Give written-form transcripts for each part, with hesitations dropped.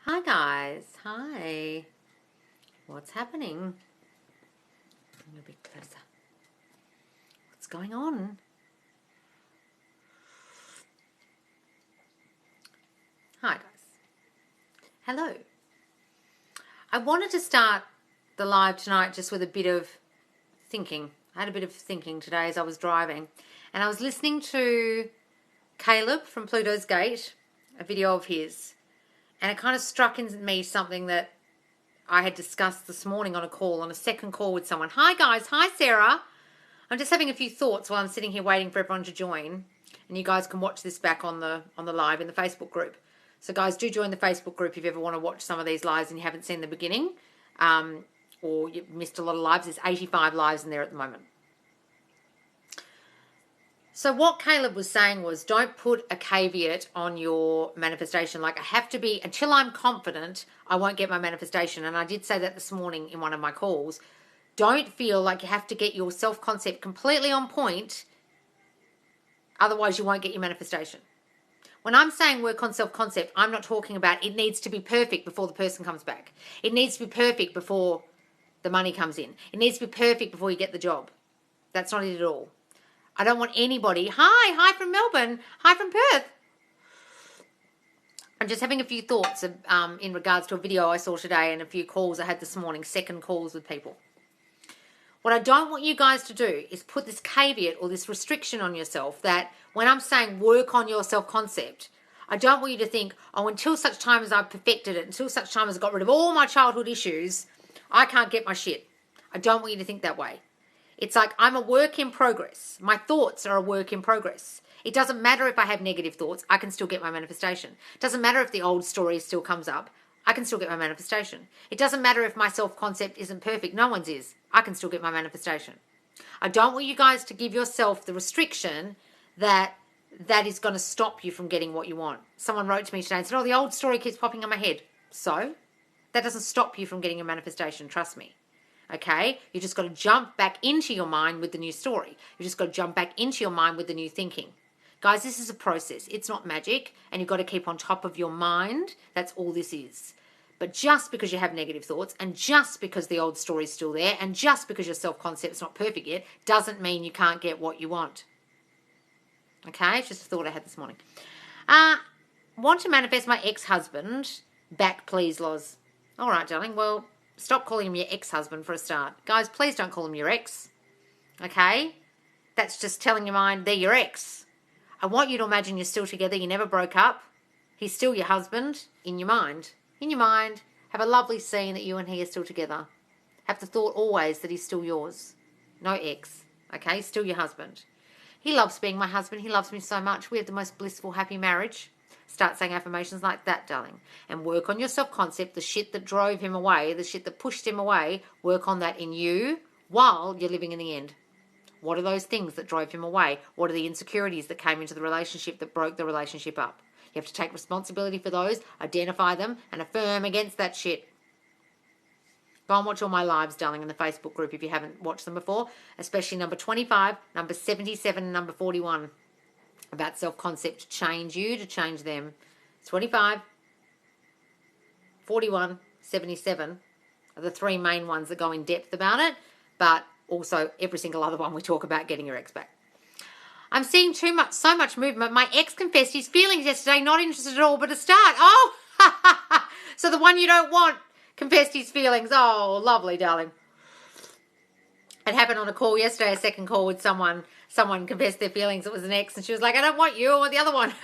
Hi guys, hi. What's happening? A little bit closer. What's going on? Hi guys. Hello. I wanted to start the live tonight just with a bit of thinking. I had a bit of thinking today as I was driving, and I was listening to Caleb from Pluto's Gate, a video of his, and it kind of struck in me something that I had discussed this morning on a second call with someone. Hi guys, hi Sarah. I'm just having a few thoughts while I'm sitting here waiting for everyone to join, and you guys can watch this back on the live in the Facebook group. So guys, do join the Facebook group if you ever want to watch some of these lives and you haven't seen the beginning, or you missed a lot of lives. There's 85 lives in there at the moment. So what Caleb was saying was, don't put a caveat on your manifestation. Like, I have to be, until I'm confident, I won't get my manifestation. And I did say that this morning in one of my calls. Don't feel like you have to get your self-concept completely on point. Otherwise, you won't get your manifestation. When I'm saying work on self-concept, I'm not talking about it needs to be perfect before the person comes back. It needs to be perfect before the money comes in. It needs to be perfect before you get the job. That's not it at all. I don't want anybody. Hi from Melbourne. Hi from Perth. I'm just having a few thoughts in regards to a video I saw today and a few calls I had this morning, second calls with people. What I don't want you guys to do is put this caveat or this restriction on yourself that when I'm saying work on your self-concept, I don't want you to think, oh, until such time as I've perfected it, until such time as I got rid of all my childhood issues, I can't get my shit. I don't want you to think that way. It's like I'm a work in progress. My thoughts are a work in progress. It doesn't matter if I have negative thoughts. I can still get my manifestation. It doesn't matter if the old story still comes up. I can still get my manifestation. It doesn't matter if my self-concept isn't perfect. No one's is. I can still get my manifestation. I don't want you guys to give yourself the restriction that is going to stop you from getting what you want. Someone wrote to me today and said, oh, the old story keeps popping in my head. So that doesn't stop you from getting your manifestation. Trust me. Okay? You just got to jump back into your mind with the new story. You just got to jump back into your mind with the new thinking. Guys, this is a process. It's not magic, and you've got to keep on top of your mind. That's all this is. But just because you have negative thoughts, and just because the old story is still there, and just because your self-concept's not perfect yet, doesn't mean you can't get what you want. Okay? It's just a thought I had this morning. Want to manifest my ex-husband back, please, Loz. All right, darling. Well, stop calling him your ex-husband for a start. Guys, please don't call him your ex. Okay? That's just telling your mind they're your ex. I want you to imagine you're still together. You never broke up. He's still your husband in your mind. In your mind, have a lovely scene that you and he are still together. Have the thought always that he's still yours. No ex. Okay? Still your husband. He loves being my husband. He loves me so much. We have the most blissful, happy marriage. Start saying affirmations like that, darling. And work on your self-concept, the shit that drove him away, the shit that pushed him away. Work on that in you while you're living in the end. What are those things that drove him away? What are the insecurities that came into the relationship that broke the relationship up? You have to take responsibility for those, identify them, and affirm against that shit. Go and watch all my lives, darling, in the Facebook group if you haven't watched them before, especially number 25, number 77, and number 41. About self-concept to change you, to change them. 25, 41, 77 are the three main ones that go in depth about it, but also every single other one we talk about getting your ex back. I'm seeing so much movement. My ex confessed his feelings yesterday, not interested at all, but a start. Oh, so the one you don't want confessed his feelings. Oh, lovely, darling. It happened on a call yesterday, a second call with someone. Someone confessed their feelings. It was an ex, and she was like, I don't want you, I want the other one.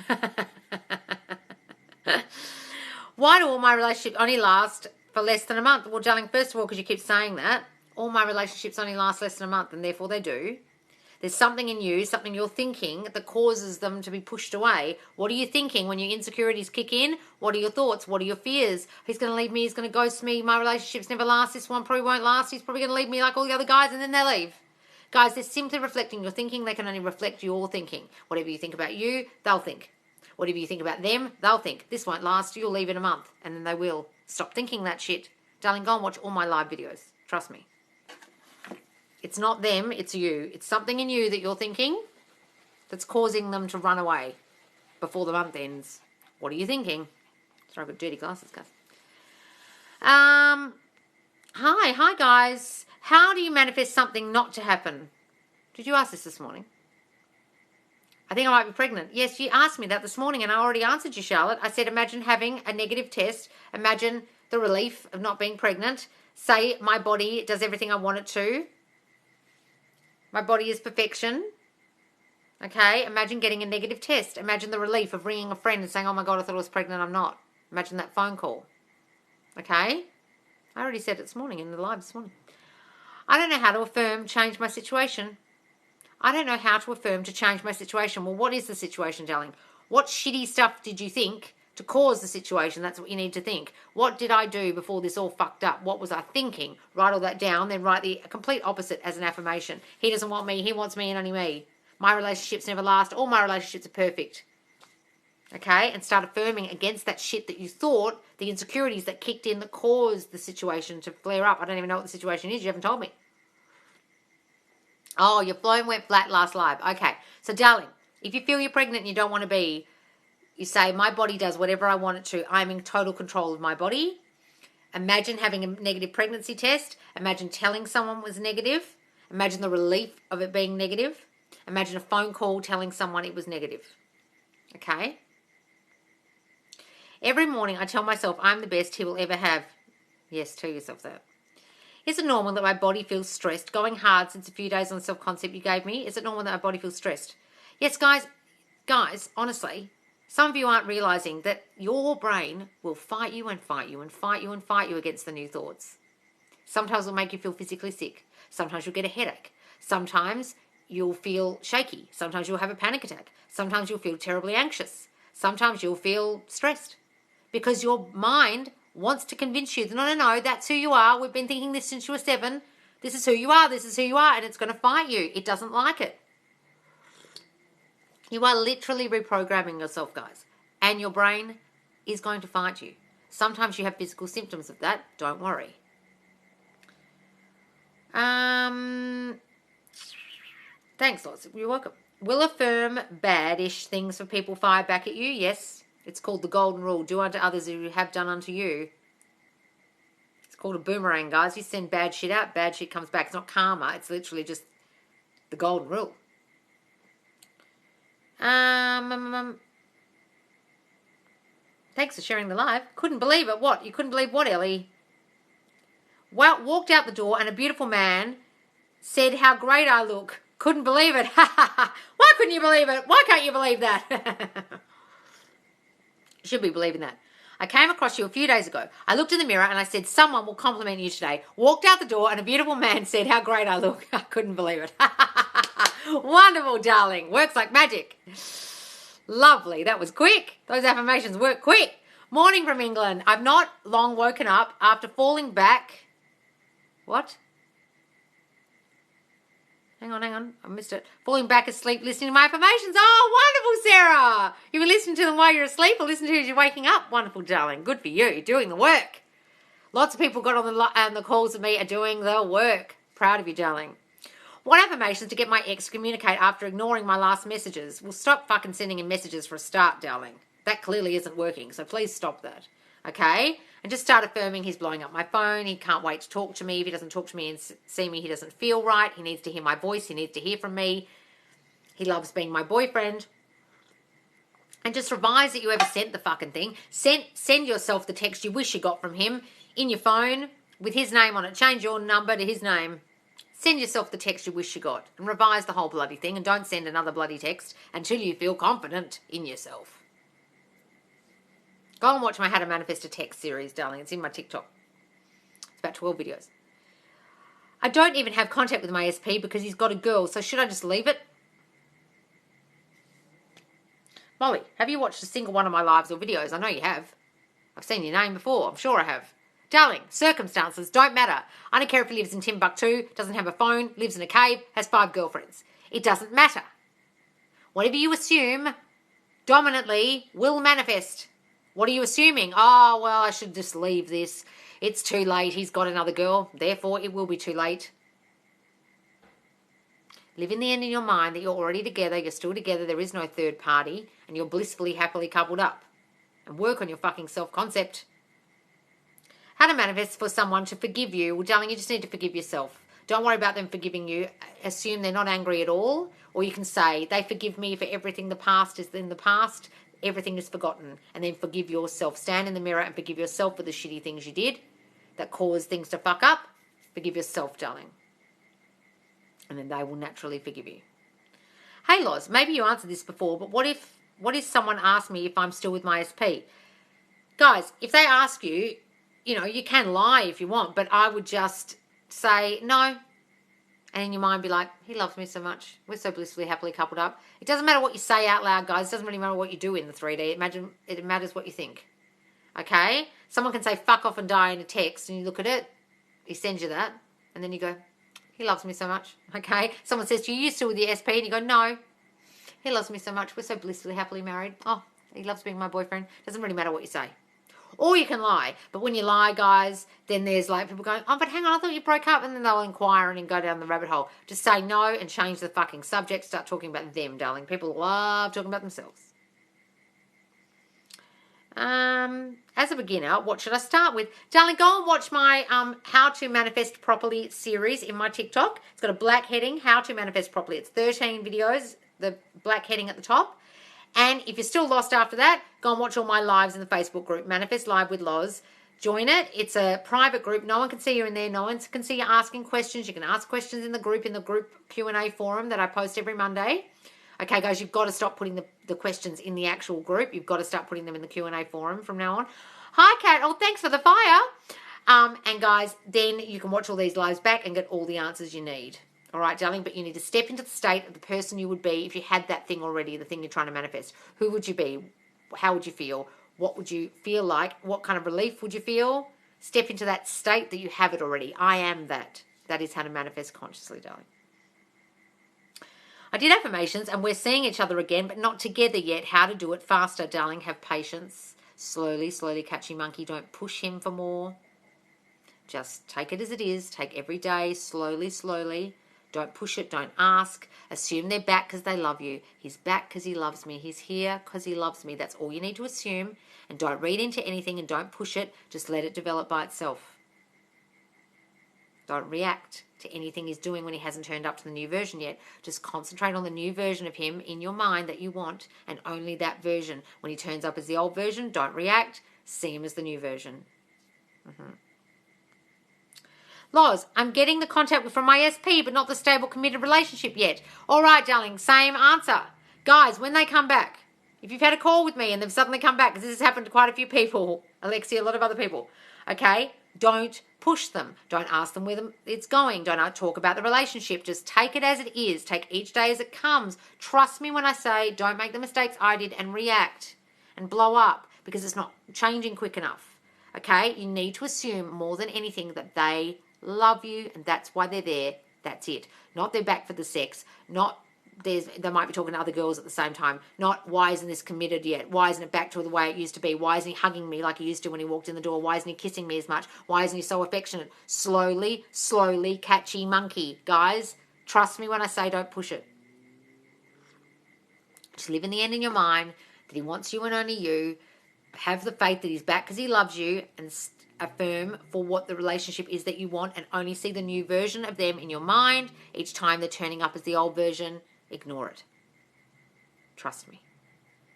Why do all my relationships only last for less than a month? Well, darling, first of all, because you keep saying that, all my relationships only last less than a month, and therefore they do. There's something in you, something you're thinking that causes them to be pushed away. What are you thinking when your insecurities kick in? What are your thoughts? What are your fears? He's going to leave me. He's going to ghost me. My relationships never last. This one probably won't last. He's probably going to leave me like all the other guys, and then they leave. Guys, they're simply reflecting your thinking. They can only reflect your thinking. Whatever you think about you, they'll think. Whatever you think about them, they'll think. This won't last. You'll leave in a month, and then they will. Stop thinking that shit. Darling, go and watch all my live videos. Trust me. It's not them, it's you. It's something in you that you're thinking that's causing them to run away before the month ends. What are you thinking? Sorry, I've got dirty glasses, guys. Hi guys. How do you manifest something not to happen? Did you ask this morning? I think I might be pregnant. Yes, you asked me that this morning and I already answered you, Charlotte. I said, imagine having a negative test. Imagine the relief of not being pregnant. Say my body does everything I want it to. My body is perfection. Okay, imagine getting a negative test. Imagine the relief of ringing a friend and saying, oh my God, I thought I was pregnant, I'm not. Imagine that phone call. Okay? I already said it this morning in the live this morning. I don't know how to affirm change my situation. I don't know how to affirm to change my situation. Well, what is the situation, darling? What shitty stuff did you think to cause the situation? That's what you need to think. What did I do before this all fucked up? What was I thinking? Write all that down, then write the complete opposite as an affirmation. He doesn't want me, he wants me and only me. My relationships never last. All my relationships are perfect. Okay? And start affirming against that shit that you thought, the insecurities that kicked in that caused the situation to flare up. I don't even know what the situation is. You haven't told me. Oh, your phone went flat last live. Okay. So, darling, if you feel you're pregnant and you don't want to be, you say, my body does whatever I want it to. I'm in total control of my body. Imagine having a negative pregnancy test. Imagine telling someone it was negative. Imagine the relief of it being negative. Imagine a phone call telling someone it was negative. Okay? Every morning I tell myself I'm the best he will ever have. Yes, tell yourself that. Is it normal that my body feels stressed? Going hard since a few days on the self-concept you gave me. Is it normal that my body feels stressed? Yes, guys, honestly, some of you aren't realizing that your brain will fight you and fight you and fight you and fight you against the new thoughts. Sometimes it'll make you feel physically sick. Sometimes you'll get a headache. Sometimes you'll feel shaky. Sometimes you'll have a panic attack. Sometimes you'll feel terribly anxious. Sometimes you'll feel stressed because your mind wants to convince you that no, that's who you are. We've been thinking this since you were 7. This is who you are. This is who you are. And it's going to fight you. It doesn't like it. You are literally reprogramming yourself, guys. And your brain is going to fight you. Sometimes you have physical symptoms of that. Don't worry. Thanks, lots. You're welcome. Will affirm bad-ish things for people fire back at you? Yes. It's called the golden rule. Do unto others as you have done unto you. It's called a boomerang, guys. You send bad shit out, bad shit comes back. It's not karma. It's literally just the golden rule. Thanks for sharing the live. Couldn't believe it. What? You couldn't believe what, Ellie? Well, walked out the door and a beautiful man said how great I look. Couldn't believe it. Why couldn't you believe it? Why can't you believe that? Should be believing that. I came across you a few days ago. I looked in the mirror and I said, someone will compliment you today. Walked out the door and a beautiful man said how great I look. I couldn't believe it. Wonderful, darling. Works like magic. Lovely. That was quick. Those affirmations work quick. Morning from England. I've not long woken up after falling back. What? Hang on. I missed it. Falling back asleep listening to my affirmations. Oh, wonderful, Sarah. You were listening to them while you're asleep or listening to them as you're waking up. Wonderful, darling. Good for you. You're doing the work. Lots of people got on the calls with me are doing the work. Proud of you, darling. What affirmations to get my ex to communicate after ignoring my last messages? Well, stop fucking sending him messages for a start, darling. That clearly isn't working, so please stop that. Okay? And just start affirming he's blowing up my phone. He can't wait to talk to me. If he doesn't talk to me and see me, he doesn't feel right. He needs to hear my voice. He needs to hear from me. He loves being my boyfriend. And just revise that you ever sent the fucking thing. Send yourself the text you wish you got from him in your phone with his name on it. Change your number to his name. Send yourself the text you wish you got. And revise the whole bloody thing. And don't send another bloody text until you feel confident in yourself. Go and watch my How to Manifest a Text series, darling. It's in my TikTok. It's about 12 videos. I don't even have contact with my SP because he's got a girl, so should I just leave it? Molly, have you watched a single one of my lives or videos? I know you have. I've seen your name before. I'm sure I have. Darling, circumstances don't matter. I don't care if he lives in Timbuktu, doesn't have a phone, lives in a cave, has 5 girlfriends. It doesn't matter. Whatever you assume, dominantly will manifest. What are you assuming? Oh, well, I should just leave this. It's too late. He's got another girl. Therefore, it will be too late. Live in the end in your mind that you're already together. You're still together. There is no third party. And you're blissfully, happily coupled up. And work on your fucking self-concept. How to manifest for someone to forgive you. Well, darling, you just need to forgive yourself. Don't worry about them forgiving you. Assume they're not angry at all. Or you can say, they forgive me for everything the past is in the past. Everything is forgotten. And then forgive yourself. Stand in the mirror and forgive yourself for the shitty things you did that caused things to fuck up. Forgive yourself, darling. And then they will naturally forgive you. Hey, Loz, maybe you answered this before, but what if someone asked me if I'm still with my SP? Guys, if they ask you, you can lie if you want, but I would just say no. And in your mind be like, he loves me so much. We're so blissfully, happily coupled up. It doesn't matter what you say out loud, guys. It doesn't really matter what you do in the 3D. It matters what you think. Okay? Someone can say fuck off and die in a text, and you look at it, he sends you that, and then you go, he loves me so much. Okay? Someone says to you, you still with your SP? And you go, no. He loves me so much. We're so blissfully, happily married. Oh, he loves being my boyfriend. Doesn't really matter what you say. Or you can lie. But when you lie, guys, then there's like people going, oh, but hang on, I thought you broke up. And then they'll inquire and then go down the rabbit hole. Just say no and change the fucking subject. Start talking about them, darling. People love talking about themselves. As a beginner, what should I start with? Darling, go and watch my How to Manifest Properly series in my TikTok. It's got a black heading, How to Manifest Properly. It's 13 videos, the black heading at the top. And if you're still lost after that, go and watch all my lives in the Facebook group, Manifest Live with Loz. Join it. It's a private group. No one can see you in there. No one can see you asking questions. You can ask questions in the group Q&A forum that I post every Monday. Okay, guys, you've got to stop putting the questions in the actual group. You've got to start putting them in the Q&A forum from now on. Hi, Kat. Oh, thanks for the fire. And, guys, then you can watch all these lives back and get all the answers you need. All right, darling, but you need to step into the state of the person you would be if you had that thing already, the thing you're trying to manifest. Who would you be? How would you feel? What would you feel like? What kind of relief would you feel? Step into that state that you have it already. I am that. That is how to manifest consciously, darling. I did affirmations, and we're seeing each other again, but not together yet. How to do it faster, darling. Have patience. Slowly, slowly, catchy monkey. Don't push him for more. Just take it as it is. Take every day, slowly, slowly. Don't push it. Don't ask. Assume they're back because they love you. He's back because he loves me. He's here because he loves me. That's all you need to assume. And don't read into anything and don't push it. Just let it develop by itself. Don't react to anything he's doing when he hasn't turned up to the new version yet. Just concentrate on the new version of him in your mind that you want, and only that version. When he turns up as the old version, don't react. See him as the new version. Loz, I'm getting the contact from my SP, but not the stable, committed relationship yet. All right, darling, same answer. Guys, when they come back, if you've had a call with me and they've suddenly come back, because this has happened to quite a few people, Alexia, a lot of other people, okay, don't push them. Don't ask them where it's going. Don't talk about the relationship. Just take it as it is. Take each day as it comes. Trust me when I say don't make the mistakes I did and react and blow up because it's not changing quick enough, okay? You need to assume more than anything that they love you, and that's why they're there. That's it. Not they're back for the sex. Not they might be talking to other girls at the same time. Not why isn't this committed yet? Why isn't it back to the way it used to be? Why isn't he hugging me like he used to when he walked in the door? Why isn't he kissing me as much? Why isn't he so affectionate? Slowly, slowly, catchy monkey. Guys, trust me when I say don't push it. Just live in the end in your mind that he wants you and only you. Have the faith that he's back because he loves you, and affirm for what the relationship is that you want, and only see the new version of them in your mind. Each time they're turning up as the old version, ignore it. Trust me.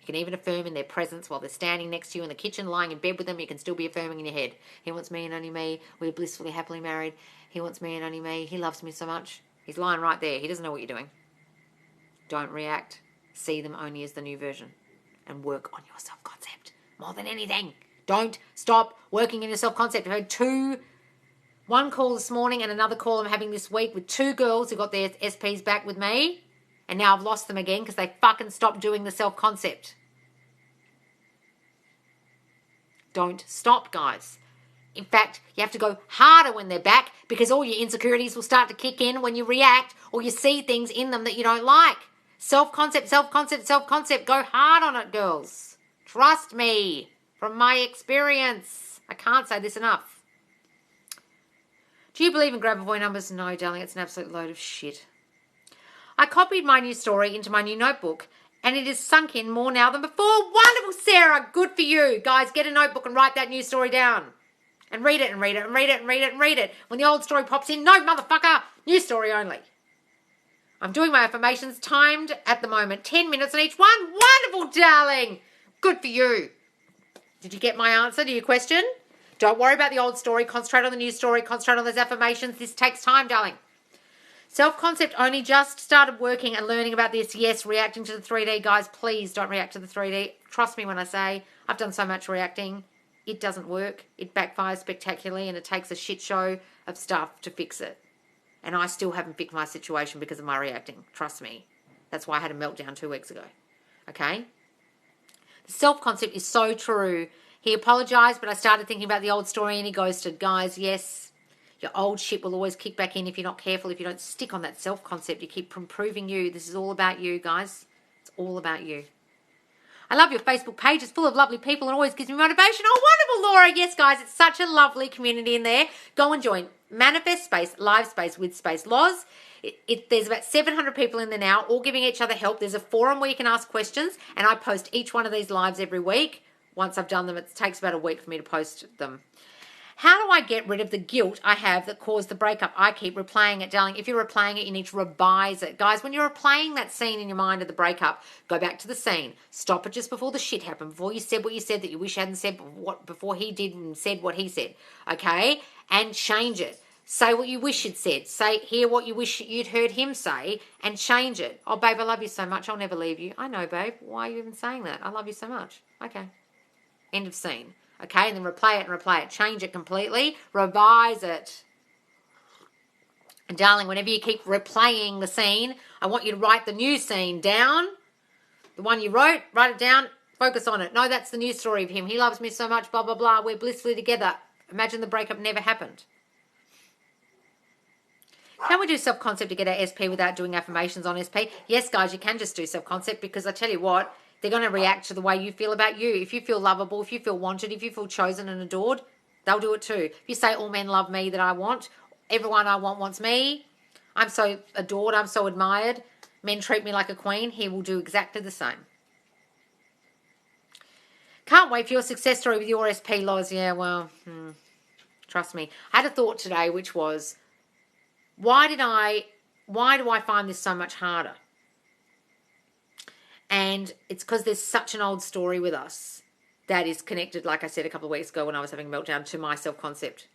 You can even affirm in their presence while they're standing next to you in the kitchen, lying in bed with them. You can still be affirming in your head. He wants me and only me. We're blissfully, happily married. He wants me and only me. He loves me so much. He's lying right there. He doesn't know what you're doing. Don't react. See them only as the new version. And work on your self-concept more than anything. Don't stop working in your self-concept. I had one call this morning and another call I'm having this week with 2 girls who got their SPs back with me. And now I've lost them again because they fucking stopped doing the self-concept. Don't stop, guys. In fact, you have to go harder when they're back because all your insecurities will start to kick in when you react or you see things in them that you don't like. Self-concept, self-concept, self-concept. Go hard on it, girls. Trust me. From my experience, I can't say this enough. Do you believe in Grabavoy numbers? No, darling, it's an absolute load of shit. I copied my new story into my new notebook, and it is sunk in more now than before. Wonderful, Sarah. Good for you. Guys, get a notebook and write that new story down. And read it and read it and read it and read it and read it. When the old story pops in, no, motherfucker, new story only. I'm doing my affirmations timed at the moment. 10 minutes on each one. Wonderful, darling. Good for you. Did you get my answer to your question? Don't worry about the old story. Concentrate on the new story. Concentrate on those affirmations. This takes time, darling. Self-concept only just started working and learning about this. Yes, reacting to the 3D. Guys, please don't react to the 3D. Trust me when I say I've done so much reacting. It doesn't work. It backfires spectacularly and it takes a shit show of stuff to fix it. And I still haven't fixed my situation because of my reacting. Trust me. That's why I had a meltdown 2 weeks ago. Okay? The self-concept is so true. He apologised, but I started thinking about the old story and he ghosted. Guys, yes, your old shit will always kick back in if you're not careful, if you don't stick on that self-concept. You keep improving you. This is all about you, guys. It's all about you. I love your Facebook page. It's full of lovely people and always gives me motivation. Oh, wonderful, Laura. Yes, guys, it's such a lovely community in there. Go and join. Manifest Space, Live Space with Space Loz. There's about 700 people in there now, all giving each other help. There's a forum where you can ask questions, and I post each one of these lives every week. Once I've done them, it takes about a week for me to post them. How do I get rid of the guilt I have that caused the breakup? I keep replaying it, darling. If you're replaying it, you need to revise it. Guys, when you're replaying that scene in your mind of the breakup, go back to the scene. Stop it just before the shit happened, before you said what you said that you wish you hadn't said, before he did and said what he said, okay? And change it. Say what you wish you'd said. Hear what you wish you'd heard him say and change it. Oh, babe, I love you so much. I'll never leave you. I know, babe. Why are you even saying that? I love you so much. Okay. End of scene. Okay, and then replay it and replay it. Change it completely. Revise it. And darling, whenever you keep replaying the scene, I want you to write the new scene down. The one you wrote, write it down. Focus on it. No, that's the new story of him. He loves me so much, blah, blah, blah. We're blissfully together. Imagine the breakup never happened. Can we do self-concept to get our SP without doing affirmations on SP? Yes, guys, you can just do self-concept because I tell you what, they're going to react to the way you feel about you. If you feel lovable, if you feel wanted, if you feel chosen and adored, they'll do it too. If you say all men love me that I want, everyone I want wants me, I'm so adored, I'm so admired, men treat me like a queen, he will do exactly the same. Can't wait for your success story with your SP, Loz. Yeah, well, trust me. I had a thought today which was, why do I find this so much harder? And it's because there's such an old story with us that is connected, like I said a couple of weeks ago when I was having a meltdown, to my self-concept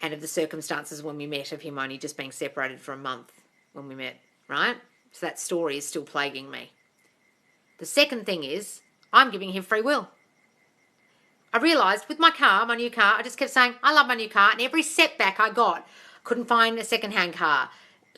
and of the circumstances when we met, of him only just being separated for a month when we met, right? So that story is still plaguing me. The second thing is I'm giving him free will. I realised with my car, my new car, I just kept saying, I love my new car, and every setback I got, couldn't find a second-hand car.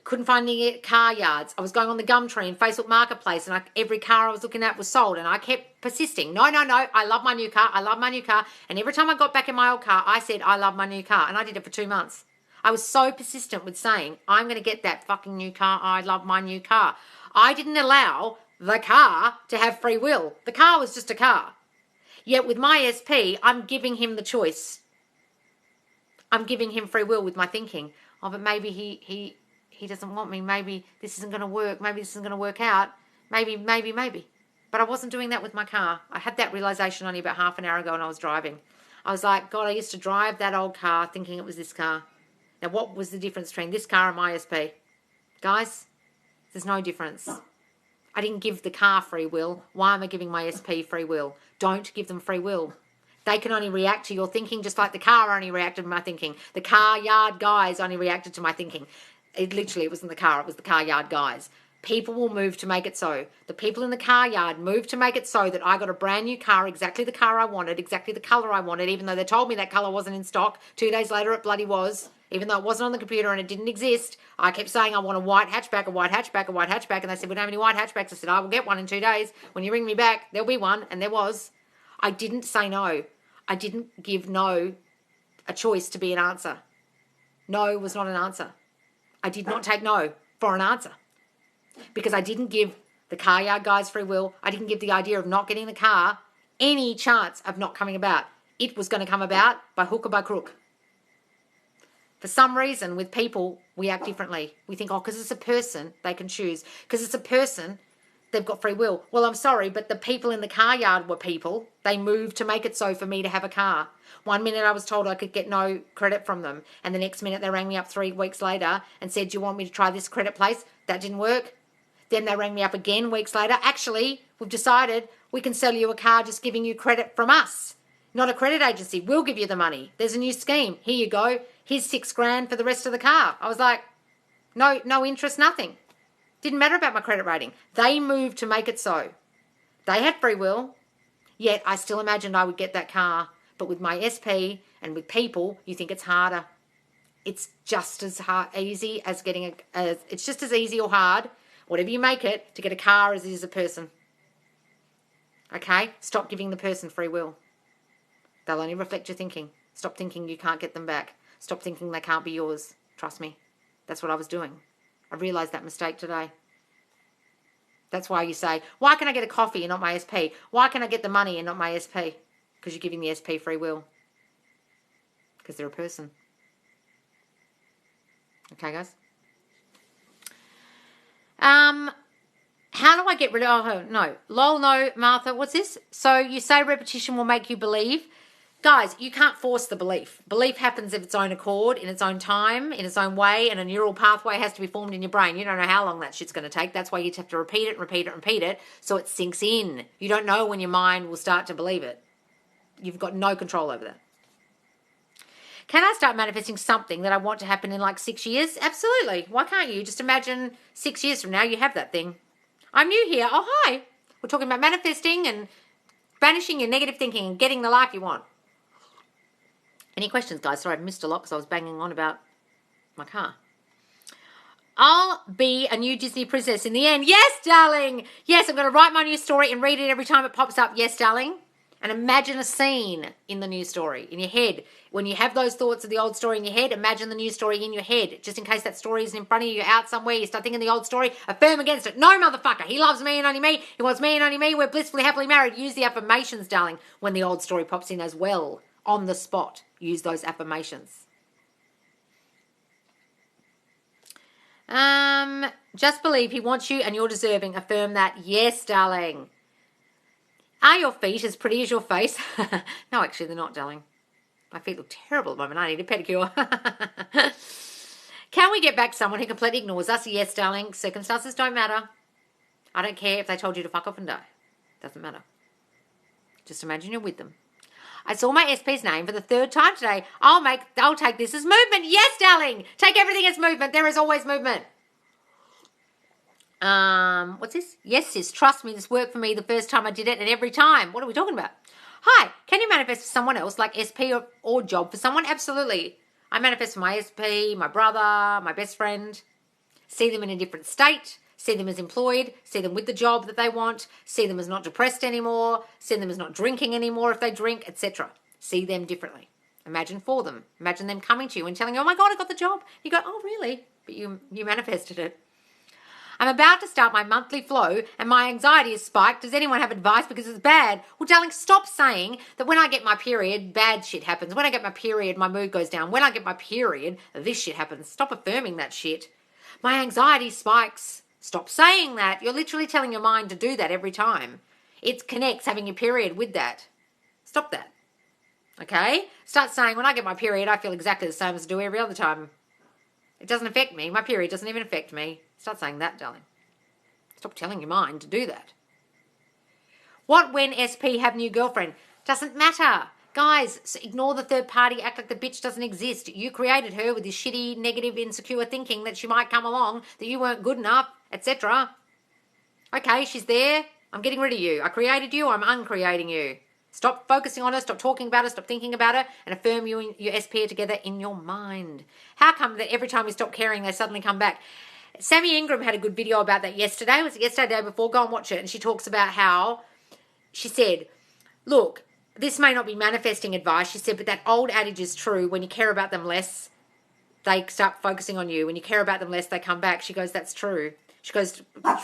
Couldn't find any car yards. I was going on the Gumtree and Facebook Marketplace and every car I was looking at was sold and I kept persisting. No, I love my new car. I love my new car. And every time I got back in my old car, I said, I love my new car. And I did it for 2 months. I was so persistent with saying, I'm going to get that fucking new car. I love my new car. I didn't allow the car to have free will. The car was just a car. Yet with my SP, I'm giving him the choice. I'm giving him free will with my thinking. Oh, but maybe he doesn't want me. Maybe this isn't going to work. Maybe this isn't going to work out. Maybe. But I wasn't doing that with my car. I had that realization only about half an hour ago when I was driving. I was like, God, I used to drive that old car thinking it was this car. Now, what was the difference between this car and my SP? Guys, there's no difference. I didn't give the car free will. Why am I giving my SP free will? Don't give them free will. They can only react to your thinking just like the car only reacted to my thinking. The car yard guys only reacted to my thinking. It wasn't the car, it was the car yard guys. People will move to make it so. The people in the car yard moved to make it so that I got a brand new car, exactly the car I wanted, exactly the colour I wanted, even though they told me that colour wasn't in stock. 2 days later, it bloody was. Even though it wasn't on the computer and it didn't exist, I kept saying I want a white hatchback, a white hatchback, a white hatchback. And they said, we don't have any white hatchbacks. I said, I will get one in 2 days. When you ring me back, there'll be one. And there was. I didn't say no. I didn't give no a choice to be an answer. No was not an answer. I did not take no for an answer because I didn't give the car yard guys free will. I didn't give the idea of not getting the car any chance of not coming about. It was going to come about by hook or by crook. For some reason, with people, we act differently. We think, oh, because it's a person, they can choose. Because it's a person, they've got free will. Well, I'm sorry, but the people in the car yard were people. They moved to make it so for me to have a car. 1 minute I was told I could get no credit from them, and the next minute they rang me up 3 weeks later and said, do you want me to try this credit place? That didn't work. Then they rang me up again weeks later. Actually, we've decided we can sell you a car just giving you credit from us, not a credit agency. We'll give you the money. There's a new scheme. Here you go. Here's $6,000 for the rest of the car. I was like, no interest, nothing. Didn't matter about my credit rating. They moved to make it so. They had free will, yet I still imagined I would get that car. But with my SP and with people, you think it's harder. It's just as easy as getting it's just as easy or hard, whatever you make it, to get a car as it is a person. Okay? Stop giving the person free will. They'll only reflect your thinking. Stop thinking you can't get them back. Stop thinking they can't be yours. Trust me. That's what I was doing. I realised that mistake today. That's why you say, why can I get a coffee and not my SP? Why can I get the money and not my SP? Because you're giving the SP free will. Because they're a person. Okay, guys? How do I get rid of... Oh, no. Lol, no, Martha. What's this? So you say repetition will make you believe. Guys, you can't force the belief. Belief happens of its own accord, in its own time, in its own way, and a neural pathway has to be formed in your brain. You don't know how long that shit's going to take. That's why you have to repeat it, so it sinks in. You don't know when your mind will start to believe it. You've got no control over that. Can I start manifesting something that I want to happen in like 6 years? Absolutely. Why can't you? Just imagine 6 years from now you have that thing. I'm new here. Oh, hi. We're talking about manifesting and banishing your negative thinking and getting the life you want. Any questions, guys? Sorry, I've missed a lot because I was banging on about my car. I'll be a new Disney princess in the end. Yes, darling. Yes, I'm going to write my new story and read it every time it pops up. Yes, darling. And imagine a scene in the new story in your head. When you have those thoughts of the old story in your head, imagine the new story in your head. Just in case that story isn't in front of you, you're out somewhere, you start thinking the old story, affirm against it. No, motherfucker. He loves me and only me. He wants me and only me. We're blissfully, happily married. Use the affirmations, darling, when the old story pops in as well. On the spot. Use those affirmations. Just believe he wants you and you're deserving. Affirm that. Yes, darling. Are your feet as pretty as your face? No, actually, they're not, darling. My feet look terrible at the moment. I need a pedicure. Can we get back someone who completely ignores us? Yes, darling. Circumstances don't matter. I don't care if they told you to fuck off and die. Doesn't matter. Just imagine you're with them. I saw my SP's name for the 3rd time today. I'll take this as movement. Yes, darling. Take everything as movement. There is always movement. What's this? Yes, sis. Trust me, this worked for me the first time I did it and every time. What are we talking about? Hi, can you manifest for someone else, like SP or job for someone? Absolutely. I manifest for my SP, my brother, my best friend. See them in a different state. See them as employed. See them with the job that they want. See them as not depressed anymore. See them as not drinking anymore if they drink, etc. See them differently. Imagine for them. Imagine them coming to you and telling you, oh my God, I got the job. You go, oh really? But you manifested it. I'm about to start my monthly flow and my anxiety is spiked. Does anyone have advice because it's bad? Well, darling, stop saying that when I get my period, bad shit happens. When I get my period, my mood goes down. When I get my period, this shit happens. Stop affirming that shit. My anxiety spikes. Stop saying that. You're literally telling your mind to do that every time. It connects having your period with that. Stop that. Okay? Start saying, when I get my period, I feel exactly the same as I do every other time. It doesn't affect me. My period doesn't even affect me. Start saying that, darling. Stop telling your mind to do that. What when SP have new girlfriend? Doesn't matter. Guys, ignore the third party, act like the bitch doesn't exist. You created her with this shitty, negative, insecure thinking that she might come along, that you weren't good enough, etc. Okay, she's there. I'm getting rid of you. I created you, I'm uncreating you. Stop focusing on her, stop talking about her, stop thinking about her, and affirm you and your SP together in your mind. How come that every time you stop caring, they suddenly come back? Sammy Ingram had a good video about that yesterday. Was it yesterday, the day before? Go and watch it. And she talks about how, she said, look, this may not be manifesting advice, she said, but that old adage is true. When you care about them less, they start focusing on you. When you care about them less, they come back. She goes, that's true. She goes,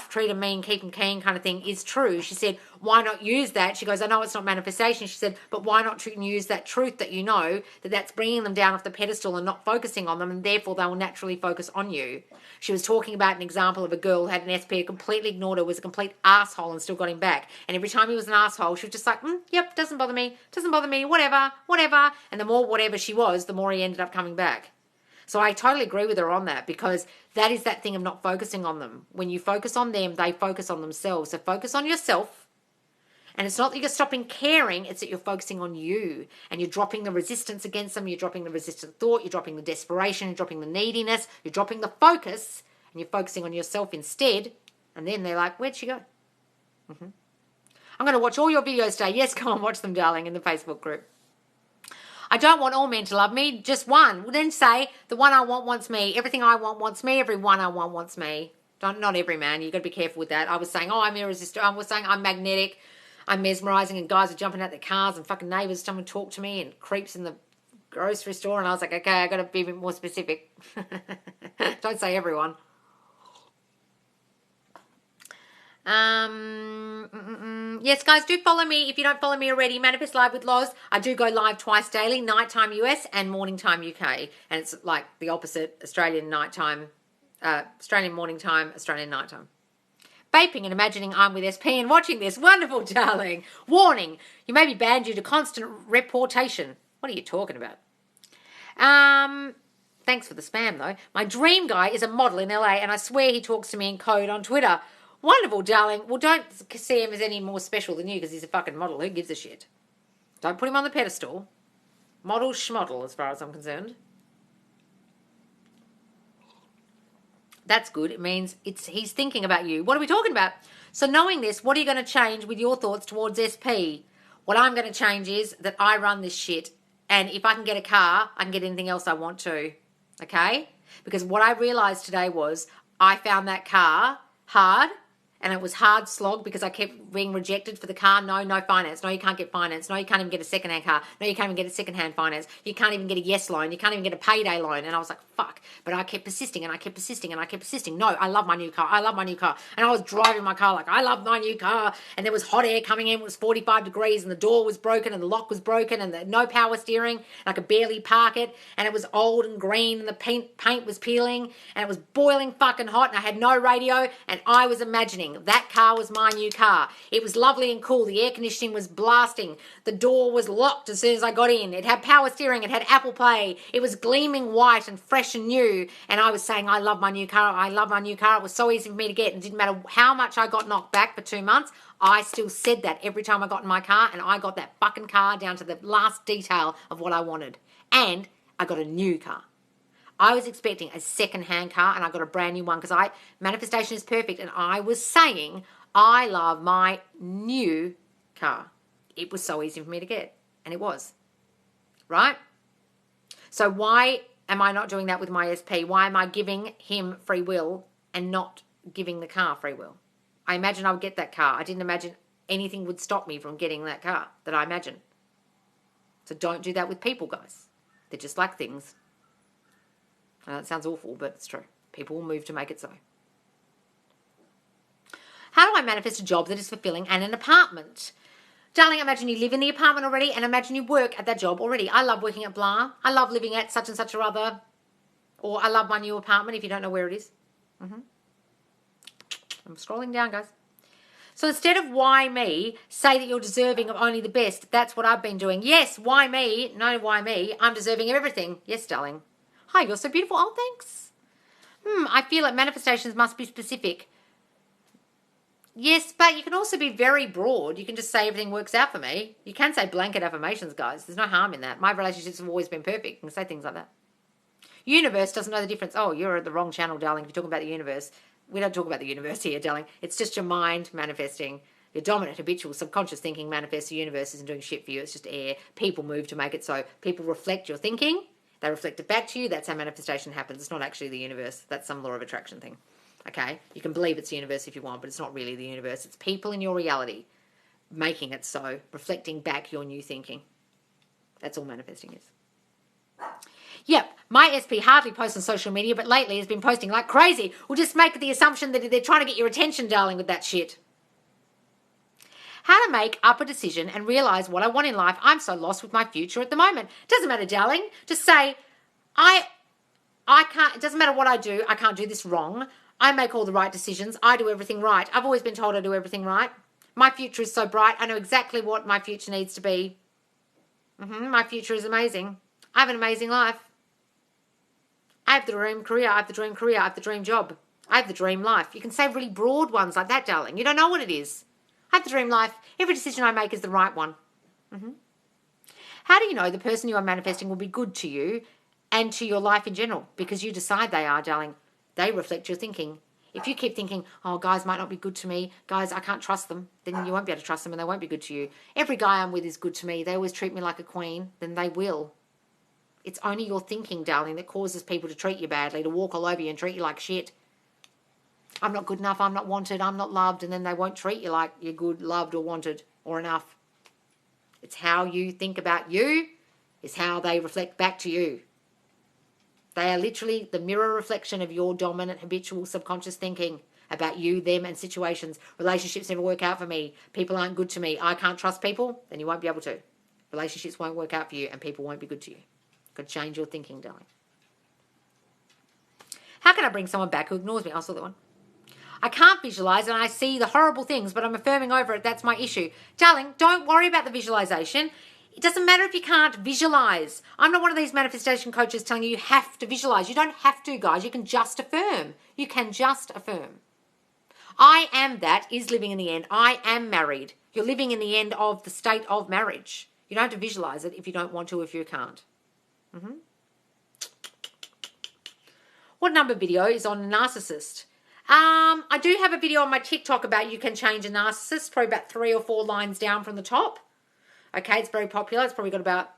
treat them mean, keep them keen kind of thing is true. She said, why not use that? She goes, I know it's not manifestation. She said, but why not use that truth that you know, that's bringing them down off the pedestal and not focusing on them, and therefore they will naturally focus on you. She was talking about an example of a girl who had an SP, completely ignored her, was a complete asshole and still got him back. And every time he was an asshole, she was just like, yep, doesn't bother me, whatever. And the more whatever she was, the more he ended up coming back. So I totally agree with her on that, because that is that thing of not focusing on them. When you focus on them, they focus on themselves. So focus on yourself. And it's not that you're stopping caring, it's that you're focusing on you. And you're dropping the resistance against them, you're dropping the resistant thought, you're dropping the desperation, you're dropping the neediness, you're dropping the focus, and you're focusing on yourself instead. And then they're like, where'd she go? I'm going to watch all your videos today. Yes, come on, watch them, darling, in the Facebook group. I don't want all men to love me, just one. Well, then say, the one I want wants me. Everything I want wants me. Everyone I want wants me. Not every man. You've got to be careful with that. I was saying, I'm irresistible. I was saying I'm magnetic. I'm mesmerizing, and guys are jumping out their cars, and fucking neighbours come and talk to me, and creeps in the grocery store. And I was like, okay, I got to be a bit more specific. Don't say everyone. Yes, guys, do follow me. If you don't follow me already, Manifest Live with Loz. I do go live twice daily, nighttime US and morning time UK. And it's like the opposite, Australian nighttime, Australian morning time, Australian nighttime. Vaping and imagining I'm with SP and watching this. Wonderful, darling. Warning, you may be banned due to constant reportation. What are you talking about? Thanks for the spam, though. My dream guy is a model in LA, and I swear he talks to me in code on Twitter. Wonderful, darling. Well, don't see him as any more special than you because he's a fucking model. Who gives a shit? Don't put him on the pedestal. Model schmodel, as far as I'm concerned. That's good. It means he's thinking about you. What are we talking about? So knowing this, what are you going to change with your thoughts towards SP? What I'm going to change is that I run this shit, and if I can get a car, I can get anything else I want to. Okay? Because what I realised today was I found that car hard, and it was hard slog because I kept being rejected for the car. No finance. No, you can't get finance. No, you can't even get a second-hand car. No, you can't even get a second-hand finance. You can't even get a yes loan. You can't even get a payday loan. And I was like, fuck. But I kept persisting and I kept persisting and I kept persisting. No, I love my new car. I love my new car. And I was driving my car like, I love my new car. And there was hot air coming in. It was 45 degrees and the door was broken and the lock was broken and no power steering. And I could barely park it. And it was old and green and the paint was peeling. And it was boiling fucking hot and I had no radio. And I was imagining that car was my new car. It was lovely and cool. The air conditioning was blasting. The door was locked as soon as I got in. It had power steering. It had Apple Play. It was gleaming white and fresh and new. And I was saying, I love my new car. I love my new car. It was so easy for me to get. It didn't matter how much I got knocked back for 2 months. I still said that every time I got in my car, and I got that fucking car down to the last detail of what I wanted. And I got a new car. I was expecting a second-hand car, and I got a brand new one because manifestation is perfect. And I was saying, I love my new car. It was so easy for me to get, and it was. Right? So why am I not doing that with my SP? Why am I giving him free will and not giving the car free will? I imagined I would get that car. I didn't imagine anything would stop me from getting that car that I imagined. So don't do that with people, guys. They're just like things. I know it sounds awful, but it's true. People will move to make it so. How do I manifest a job that is fulfilling and an apartment? Darling, imagine you live in the apartment already and imagine you work at that job already. I love working at blah. I love living at such and such or other. Or I love my new apartment if you don't know where it is. I'm scrolling down, guys. So instead of why me, say that you're deserving of only the best. That's what I've been doing. Yes, why me? No, why me? I'm deserving of everything. Yes, darling. Hi, you're so beautiful. Oh, thanks. I feel like manifestations must be specific. Yes, but you can also be very broad. You can just say everything works out for me. You can say blanket affirmations, guys. There's no harm in that. My relationships have always been perfect. You can say things like that. Universe doesn't know the difference. Oh, you're at the wrong channel, darling. If you're talking about the universe. We don't talk about the universe here, darling. It's just your mind manifesting. Your dominant, habitual, subconscious thinking manifests. The universe isn't doing shit for you. It's just air. People move to make it so. People reflect your thinking. They reflect it back to you. That's how manifestation happens. It's not actually the universe. That's some law of attraction thing. Okay? You can believe it's the universe if you want, but it's not really the universe. It's people in your reality making it so, reflecting back your new thinking. That's all manifesting is. Yep, my SP hardly posts on social media, but lately has been posting like crazy. We'll just make the assumption that they're trying to get your attention, darling, with that shit. How to make up a decision and realize what I want in life. I'm so lost with my future at the moment. Doesn't matter, darling. Just say, I can't, it doesn't matter what I do. I can't do this wrong. I make all the right decisions. I do everything right. I've always been told I do everything right. My future is so bright. I know exactly what my future needs to be. My future is amazing. I have an amazing life. I have the dream career. I have the dream career. I have the dream job. I have the dream life. You can say really broad ones like that, darling. You don't know what it is. I have the dream life. Every decision I make is the right one. How do you know the person you are manifesting will be good to you and to your life in general? Because you decide they are, darling. They reflect your thinking. If you keep thinking, oh, guys might not be good to me, guys, I can't trust them, then you won't be able to trust them and they won't be good to you. Every guy I'm with is good to me. They always treat me like a queen. Then they will. It's only your thinking, darling, that causes people to treat you badly, to walk all over you and treat you like shit. I'm not good enough, I'm not wanted, I'm not loved, and then they won't treat you like you're good, loved, or wanted, or enough. It's how you think about you is how they reflect back to you. They are literally the mirror reflection of your dominant, habitual, subconscious thinking about you, them, and situations. Relationships never work out for me. People aren't good to me. I can't trust people. Then you won't be able to. Relationships won't work out for you, and people won't be good to you. Got to change your thinking, darling. How can I bring someone back who ignores me? I saw that one. I can't visualize and I see the horrible things, but I'm affirming over it. That's my issue. Darling, don't worry about the visualization. It doesn't matter if you can't visualize. I'm not one of these manifestation coaches telling you have to visualize. You don't have to, guys. You can just affirm. You can just affirm. I am that is living in the end. I am married. You're living in the end of the state of marriage. You don't have to visualize it if you don't want to, if you can't. What number video is on a narcissist? I do have a video on my TikTok about you can change a narcissist, probably about 3 or 4 lines down from the top. Okay, it's very popular. It's probably got about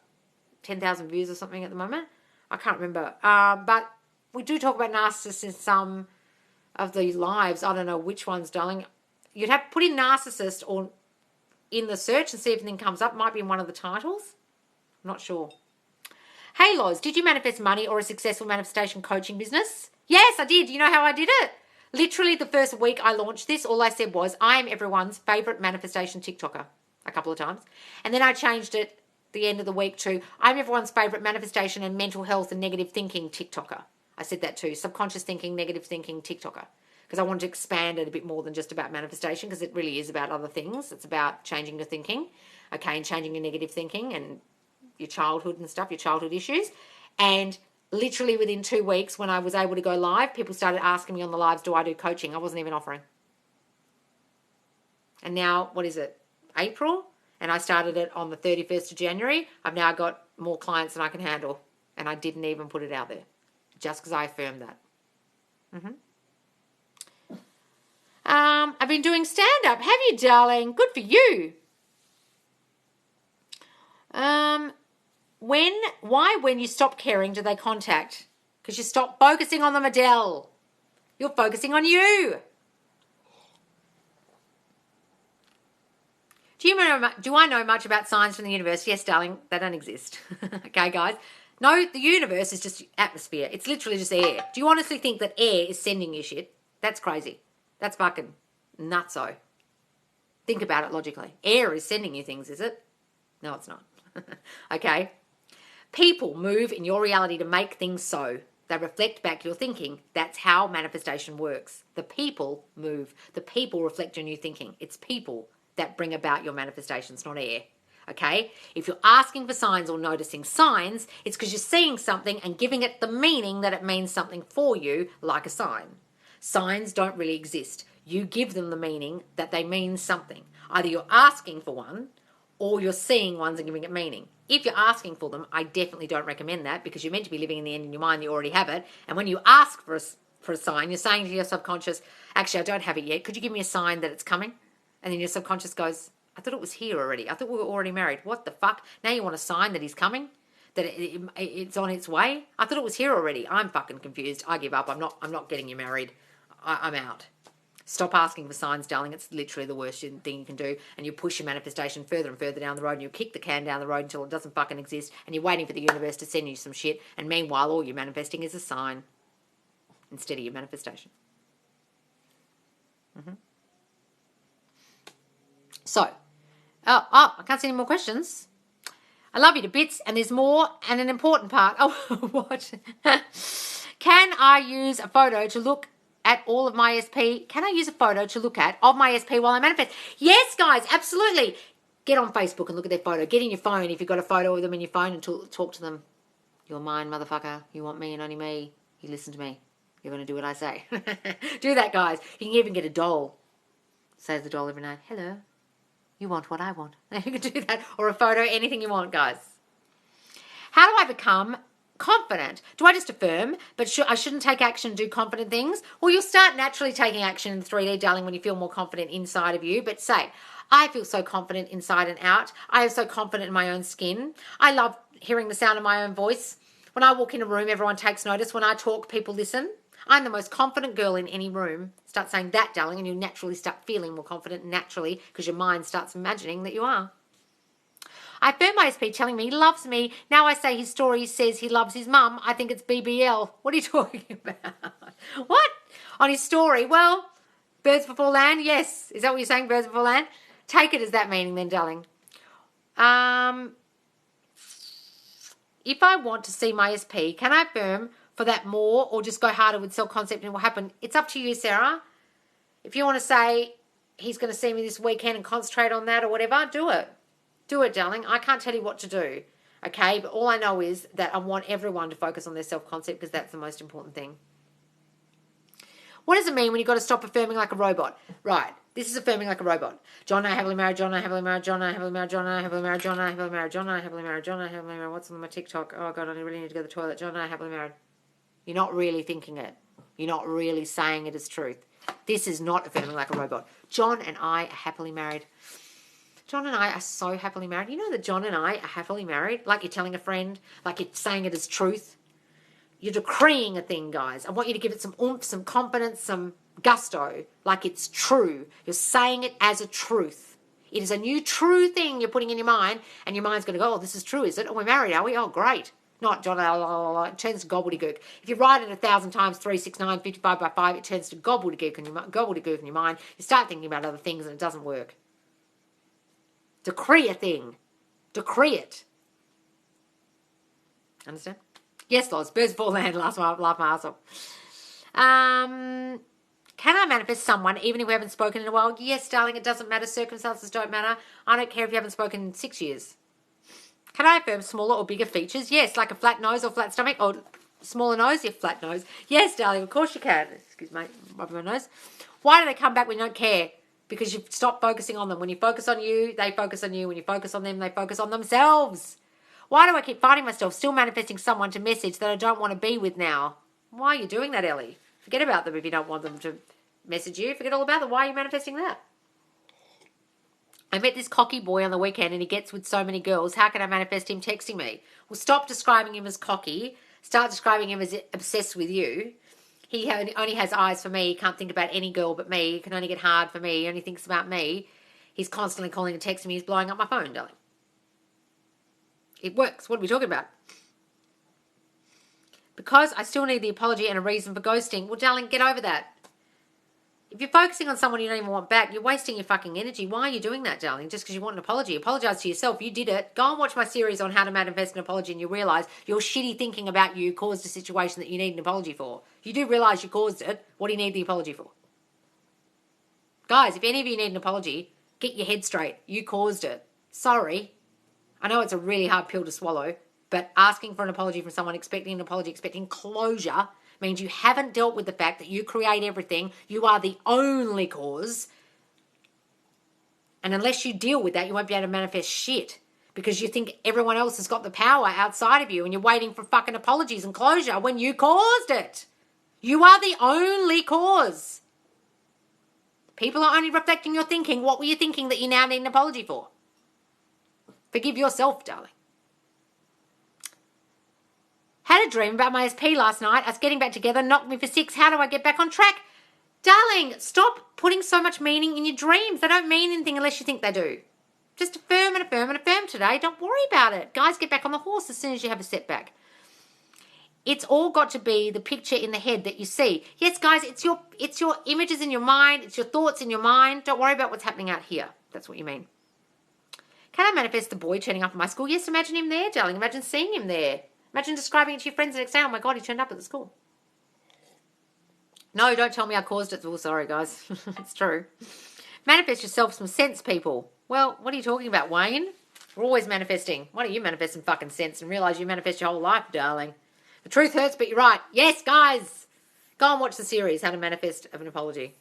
10,000 views or something at the moment. I can't remember. But we do talk about narcissists in some of the lives. I don't know which ones, darling. You'd have to put in narcissist or in the search and see if anything comes up. Might be in one of the titles. I'm not sure. Hey, Loz, did you manifest money or a successful manifestation coaching business? Yes, I did. You know how I did it? Literally the first week I launched this, all I said was, I am everyone's favourite manifestation TikToker, a couple of times. And then I changed it the end of the week to, I'm everyone's favourite manifestation and mental health and negative thinking TikToker. I said that too, subconscious thinking, negative thinking TikToker. Because I wanted to expand it a bit more than just about manifestation, because it really is about other things. It's about changing your thinking, okay, and changing your negative thinking and your childhood and stuff, your childhood issues. And literally within 2 weeks when I was able to go live, people started asking me on the lives, do I do coaching? I wasn't even offering. And now, what is it? April? And I started it on the 31st of January. I've now got more clients than I can handle. And I didn't even put it out there. Just because I affirmed that. I've been doing stand-up. Have you, darling? Good for you. When you stop caring, do they contact? Because you stop focusing on them, Adele. You're focusing on you. Do I know much about signs from the universe? Yes, darling, they don't exist. Okay, guys? No, the universe is just atmosphere. It's literally just air. Do you honestly think that air is sending you shit? That's crazy. That's fucking nutso. Think about it logically. Air is sending you things, is it? No, it's not. Okay? People move in your reality to make things so. They reflect back your thinking. That's how manifestation works. The people move. The people reflect your new thinking. It's people that bring about your manifestations, not air. Okay? If you're asking for signs or noticing signs, it's because you're seeing something and giving it the meaning that it means something for you, like a sign. Signs don't really exist. You give them the meaning that they mean something. Either you're asking for one or you're seeing ones and giving it meaning. If you're asking for them, I definitely don't recommend that, because you're meant to be living in the end in your mind. You already have it. And when you ask for a sign, you're saying to your subconscious, actually, I don't have it yet. Could you give me a sign that it's coming? And then your subconscious goes, I thought it was here already. I thought we were already married. What the fuck? Now you want a sign that he's coming? That it's on its way? I thought it was here already. I'm fucking confused. I give up. I'm not getting you married. I'm out. Stop asking for signs, darling. It's literally the worst thing you can do. And you push your manifestation further and further down the road, and you kick the can down the road until it doesn't fucking exist, and you're waiting for the universe to send you some shit. And meanwhile, all you're manifesting is a sign instead of your manifestation. So, I can't see any more questions. I love you to bits, and there's more, and an important part. Oh, what? Can I use a photo to look at all of my SP? Can I use a photo to look at of my SP while I manifest? Yes, guys, absolutely. Get on Facebook and look at their photo. Get in your phone if you've got a photo of them in your phone and talk to them. You're mine, motherfucker. You want me and only me. You listen to me. You're going to do what I say. Do that, guys. You can even get a doll. Say to the doll every night, hello, you want what I want. You can do that. Or a photo, anything you want, guys. How do I become confident? Do I just affirm, but I shouldn't take action and do confident things? Well, you'll start naturally taking action in 3D, darling, when you feel more confident inside of you. But say, I feel so confident inside and out. I am so confident in my own skin. I love hearing the sound of my own voice. When I walk in a room, everyone takes notice. When I talk, people listen. I'm the most confident girl in any room. Start saying that, darling, and you'll naturally start feeling more confident naturally because your mind starts imagining that you are. I affirm my SP telling me he loves me. Now I say his story says he loves his mum. I think it's BBL. What are you talking about? What? On his story? Well, birds before land, yes. Is that what you're saying, birds before land? Take it as that meaning then, darling. If I want to see my SP, can I affirm for that more or just go harder with self-concept and it will happen? It's up to you, Sarah. If you want to say he's going to see me this weekend and concentrate on that or whatever, do it. Do it, darling. I can't tell you what to do, okay? But all I know is that I want everyone to focus on their self-concept because that's the most important thing. What does it mean when you've got to stop affirming like a robot? Right. This is affirming like a robot. John and I happily married, John and I happily married, John and I happily married, John and I happily married, John and I happily married, John and I happily married, John and I happily married. What's on my TikTok? Oh, God, I really need to go to the toilet. John and I happily married. You're not really thinking it. You're not really saying it as truth. This is not affirming like a robot. John and I are happily married. John and I are so happily married. You know that John and I are happily married? Like you're telling a friend, like you're saying it as truth. You're decreeing a thing, guys. I want you to give it some oomph, some confidence, some gusto, like it's true. You're saying it as a truth. It is a new true thing you're putting in your mind, and your mind's going to go, oh, this is true, is it? Oh, we're married, are we? Oh, great. Not John, it turns to gobbledygook. If you write it 1,000 times, 3, 6, 9, 55 by 5, it turns to gobbledygook in your mind. You start thinking about other things and it doesn't work. Decree a thing. Decree it. Understand? Yes, Loz. Birds before land. Laugh my ass off. Can I manifest someone even if we haven't spoken in a while? Yes, darling. It doesn't matter. Circumstances don't matter. I don't care if you haven't spoken in 6 years. Can I affirm smaller or bigger features? Yes, like a flat nose or flat stomach or smaller nose, yeah, flat nose. Yes, darling. Of course you can. Excuse me. Rubbing my nose. Why do they come back when you don't care? Because you've stopped focusing on them. When you focus on you, they focus on you. When you focus on them, they focus on themselves. Why do I keep finding myself still manifesting someone to message that I don't want to be with now? Why are you doing that, Ellie? Forget about them if you don't want them to message you. Forget all about them. Why are you manifesting that? I met this cocky boy on the weekend and he gets with so many girls. How can I manifest him texting me? Well, stop describing him as cocky. Start describing him as obsessed with you. He only has eyes for me. He can't think about any girl but me. He can only get hard for me. He only thinks about me. He's constantly calling and texting me. He's blowing up my phone, darling. It works. What are we talking about? Because I still need the apology and a reason for ghosting. Well, darling, get over that. If you're focusing on someone you don't even want back, you're wasting your fucking energy. Why are you doing that, darling? Just because you want an apology. Apologise to yourself. You did it. Go and watch my series on how to manifest an apology and you realise your shitty thinking about you caused a situation that you need an apology for. You do realise you caused it. What do you need the apology for? Guys, if any of you need an apology, get your head straight. You caused it. Sorry. I know it's a really hard pill to swallow, but asking for an apology from someone, expecting an apology, expecting closure means you haven't dealt with the fact that you create everything. You are the only cause. And unless you deal with that, you won't be able to manifest shit because you think everyone else has got the power outside of you and you're waiting for fucking apologies and closure when you caused it. You are the only cause. People are only reflecting your thinking. What were you thinking that you now need an apology for? Forgive yourself, darling. Had a dream about my SP last night. Us getting back together knocked me for 6. How do I get back on track? Darling, stop putting so much meaning in your dreams. They don't mean anything unless you think they do. Just affirm and affirm and affirm today. Don't worry about it. Guys, get back on the horse as soon as you have a setback. It's all got to be the picture in the head that you see. Yes, guys, it's your images in your mind. It's your thoughts in your mind. Don't worry about what's happening out here. That's what you mean. Can I manifest the boy turning up at my school? Yes, imagine him there, darling. Imagine seeing him there. Imagine describing it to your friends the next day. Oh, my God, he turned up at the school. No, don't tell me I caused it. Oh, sorry, guys. It's true. Manifest yourself some sense, people. Well, what are you talking about, Wayne? We're always manifesting. Why don't you manifest some fucking sense and realise you manifest your whole life, darling? The truth hurts, but you're right. Yes, guys. Go and watch the series, How to Manifest an Apology.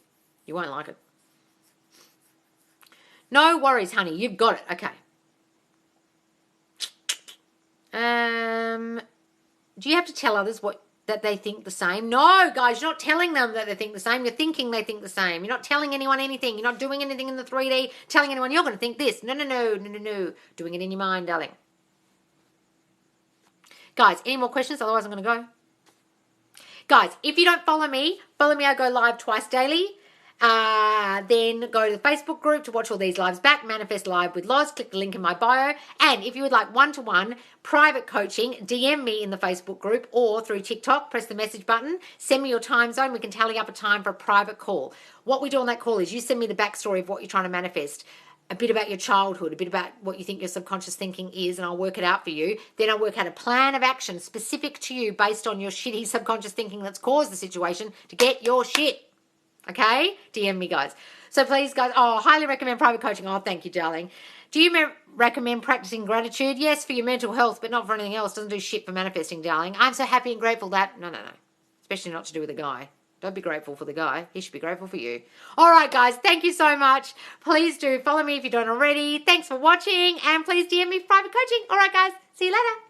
You won't like it. No worries, honey. You've got it. Okay. Do you have to tell others that they think the same? No, guys, you're not telling them that they think the same. You're thinking they think the same. You're not telling anyone anything. You're not doing anything in the 3D, telling anyone you're going to think this. No. Doing it in your mind, darling. Guys, any more questions? Otherwise, I'm going to go. Guys, if you don't follow me, I go live twice daily. Then go to the Facebook group to watch all these lives back. Manifest Live with Loz. Click the link in my bio. And if you would like one-to-one private coaching, DM me in the Facebook group or through TikTok. Press the message button. Send me your time zone. We can tally up a time for a private call. What we do on that call is you send me the backstory of what you're trying to manifest. A bit about your childhood, a bit about what you think your subconscious thinking is, and I'll work it out for you. Then I'll work out a plan of action specific to you based on your shitty subconscious thinking that's caused the situation to get your shit. Okay? DM me, guys. So please, guys, highly recommend private coaching. Oh, thank you, darling. Do you recommend practicing gratitude? Yes, for your mental health, but not for anything else. Doesn't do shit for manifesting, darling. I'm so happy and grateful that... No. Especially not to do with a guy. Don't be grateful for the guy. He should be grateful for you. All right, guys. Thank you so much. Please do follow me if you don't already. Thanks for watching. And please DM me for private coaching. All right, guys. See you later.